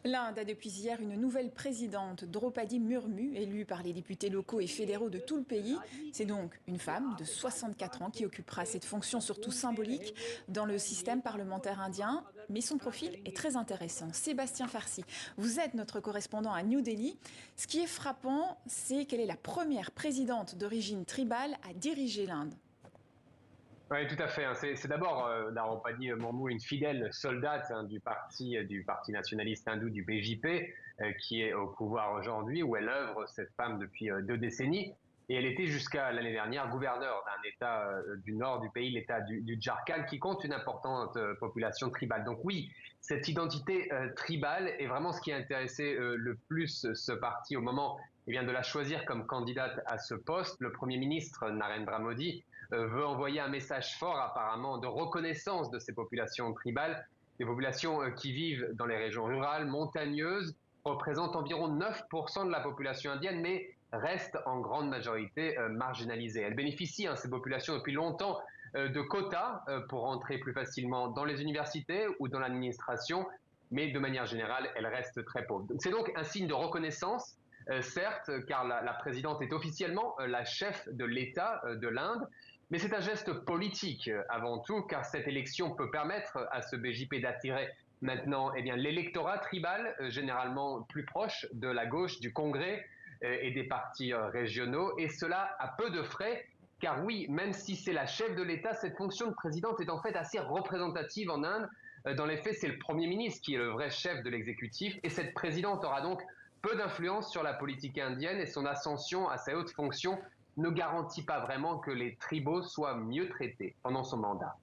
L'Inde a depuis hier une nouvelle présidente, Draupadi Murmu, élue par les députés locaux et fédéraux de tout le pays. C'est donc une femme de 64 ans qui occupera cette fonction surtout symbolique dans le système parlementaire indien. Mais son profil est très intéressant. Sébastien Farsi, vous êtes notre correspondant à New Delhi. Ce qui est frappant, c'est qu'elle est la première présidente d'origine tribale à diriger l'Inde. Oui, tout à fait. C'est d'abord Draupadi Murmu, une fidèle soldate du parti nationaliste hindou du BJP, qui est au pouvoir aujourd'hui, où elle œuvre, cette femme, depuis 2 décennies. Et elle était jusqu'à l'année dernière gouverneure d'un État du nord du pays, l'État du Jharkhand, qui compte une importante population tribale. Donc oui, cette identité tribale est vraiment ce qui a intéressé le plus ce parti au moment de la choisir comme candidate à ce poste. Le Premier ministre Narendra Modi veut envoyer un message fort apparemment de reconnaissance de ces populations tribales, des populations qui vivent dans les régions rurales, montagneuses, représentent environ 9% de la population indienne, mais restent en grande majorité marginalisées. Elles bénéficient, ces populations, depuis longtemps, de quotas pour entrer plus facilement dans les universités ou dans l'administration, mais de manière générale, elles restent très pauvres. C'est donc un signe de reconnaissance, certes, car la présidente est officiellement la chef de l'État de l'Inde, mais c'est un geste politique avant tout, car cette élection peut permettre à ce BJP d'attirer maintenant l'électorat tribal, généralement plus proche de la gauche, du Congrès et des partis régionaux, et cela à peu de frais, car oui, même si c'est la chef de l'État, cette fonction de présidente est en fait assez représentative en Inde. Dans les faits, c'est le Premier ministre qui est le vrai chef de l'exécutif, et cette présidente aura donc peu d'influence sur la politique indienne, et son ascension à sa haute fonction ne garantit pas vraiment que les tribaux soient mieux traités pendant son mandat.